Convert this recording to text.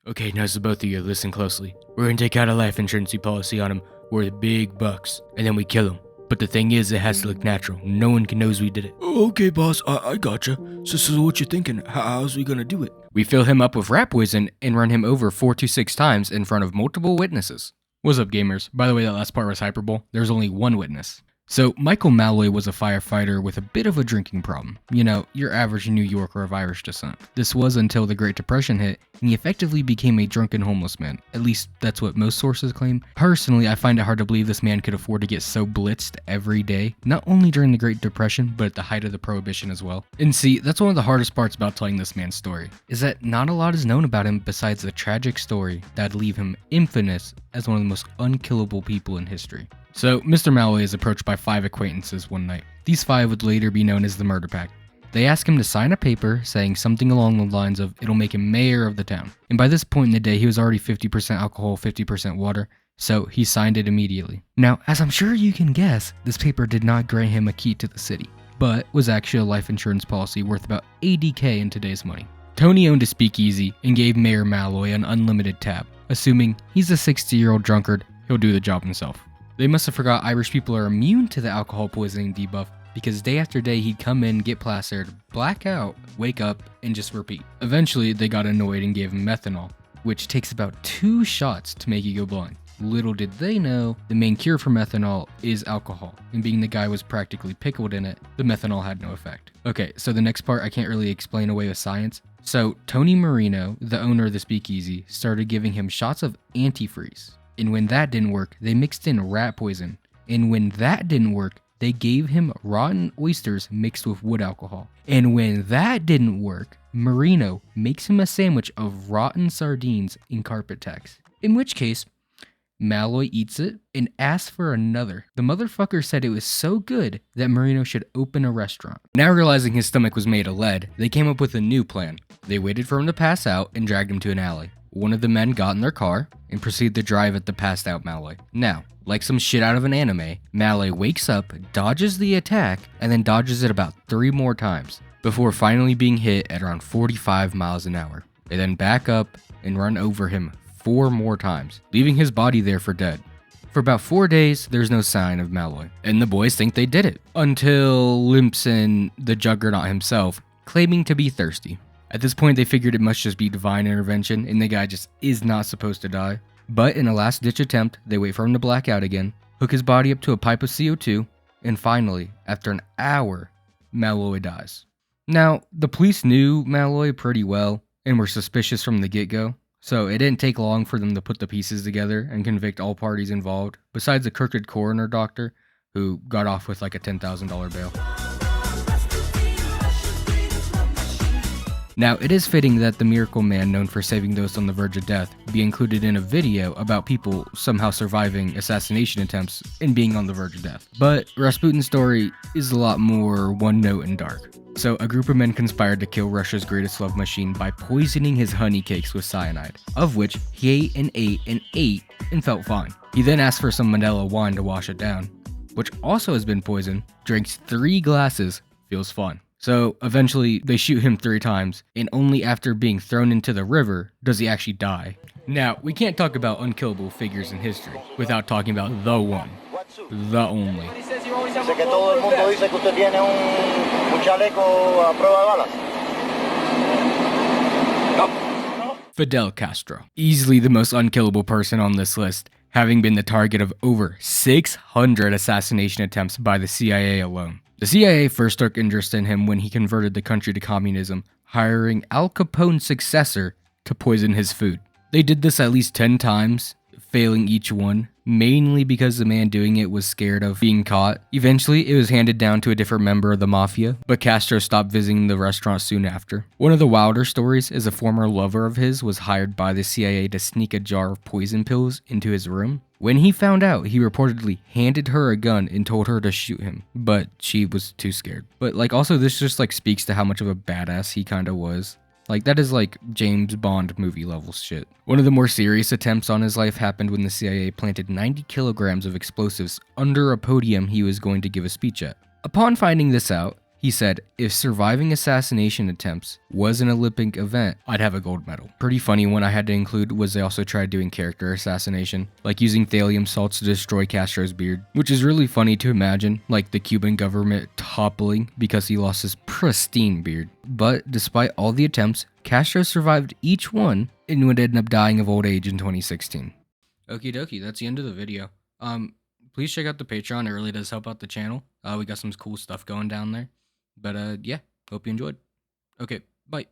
Okay, now so both of you, listen closely. We're gonna take out a life insurance policy on him worth big bucks, and then we kill him. But the thing is, it has to look natural. No one can knows we did it. Okay, boss, I gotcha. So what you thinking? How's we gonna do it? We fill him up with rat poison and run him over 4 to 6 times in front of multiple witnesses. What's up, gamers? By the way, that last part was hyperbole. There's only one witness. So, Michael Malloy was a firefighter with a bit of a drinking problem. You know, your average New Yorker of Irish descent. This was until the Great Depression hit, and he effectively became a drunken homeless man. At least, that's what most sources claim. Personally, I find it hard to believe this man could afford to get so blitzed every day, not only during the Great Depression, but at the height of the Prohibition as well. And see, that's one of the hardest parts about telling this man's story, is that not a lot is known about him besides the tragic story that'd leave him infamous as one of the most unkillable people in history. So, Mr. Malloy is approached by 5 acquaintances one night. These 5 would later be known as the Murder Pact. They ask him to sign a paper saying something along the lines of it'll make him mayor of the town. And by this point in the day, he was already 50% alcohol, 50% water, so he signed it immediately. Now, as I'm sure you can guess, this paper did not grant him a key to the city, but was actually a life insurance policy worth about $80K in today's money. Tony owned a speakeasy and gave Mayor Malloy an unlimited tab, assuming he's a 60-year-old drunkard, he'll do the job himself. They must have forgot Irish people are immune to the alcohol poisoning debuff, because day after day he'd come in, get plastered, black out, wake up, and just repeat. Eventually, they got annoyed and gave him methanol, which takes about 2 shots to make you go blind. Little did they know, the main cure for methanol is alcohol, and being the guy was practically pickled in it, the methanol had no effect. Okay, so the next part I can't really explain away with science. So, Tony Marino, the owner of the speakeasy, started giving him shots of antifreeze. And when that didn't work, they mixed in rat poison. And when that didn't work, they gave him rotten oysters mixed with wood alcohol. And when that didn't work, Marino makes him a sandwich of rotten sardines in carpet tacks. In which case, Malloy eats it and asks for another. The motherfucker said it was so good that Marino should open a restaurant. Now realizing his stomach was made of lead, they came up with a new plan. They waited for him to pass out and dragged him to an alley. One of the men got in their car and proceeded to drive at the passed out Malloy. Now, like some shit out of an anime, Malloy wakes up, dodges the attack, and then dodges it about 3 more times before finally being hit at around 45 miles an hour. They then back up and run over him 4 more times, leaving his body there for dead. For about 4 days, there's no sign of Malloy, and the boys think they did it, until Limpson, the Juggernaut himself, claiming to be thirsty. At this point, they figured it must just be divine intervention, and the guy just is not supposed to die. But in a last-ditch attempt, they wait for him to black out again, hook his body up to a pipe of CO2, and finally, after an hour, Malloy dies. Now, the police knew Malloy pretty well, and were suspicious from the get-go, so it didn't take long for them to put the pieces together and convict all parties involved, besides a crooked coroner doctor, who got off with like a $10,000 bail. Now, it is fitting that the Miracle Man, known for saving those on the verge of death, be included in a video about people somehow surviving assassination attempts and being on the verge of death. But Rasputin's story is a lot more one note and dark. So, a group of men conspired to kill Russia's greatest love machine by poisoning his honey cakes with cyanide, of which he ate and ate and ate and felt fine. He then asked for some Manila wine to wash it down, which also has been poisoned, drinks 3 glasses, feels fine. So eventually they shoot him 3 times, and only after being thrown into the river does he actually die. Now, we can't talk about unkillable figures in history without talking about the one, the only. Fidel Castro, easily the most unkillable person on this list, having been the target of over 600 assassination attempts by the CIA alone. The CIA first took interest in him when he converted the country to communism, hiring Al Capone's successor to poison his food. They did this at least 10 times, failing each one, mainly because the man doing it was scared of being caught. Eventually, it was handed down to a different member of the mafia, but Castro stopped visiting the restaurant soon after. One of the wilder stories is a former lover of his was hired by the CIA to sneak a jar of poison pills into his room. When he found out, he reportedly handed her a gun and told her to shoot him, but she was too scared. But also this just speaks to how much of a badass he kinda was. That is James Bond movie level shit. One of the more serious attempts on his life happened when the CIA planted 90 kilograms of explosives under a podium he was going to give a speech at. Upon finding this out, He said, if surviving assassination attempts was an Olympic event, I'd have a gold medal. Pretty funny one I had to include was they also tried doing character assassination, like using thallium salts to destroy Castro's beard, which is really funny to imagine, like the Cuban government toppling because he lost his pristine beard. But despite all the attempts, Castro survived each one and would end up dying of old age in 2016. Okie dokie, that's the end of the video. Please check out the Patreon, it really does help out the channel. We got some cool stuff going down there. But yeah, hope you enjoyed. Okay, bye.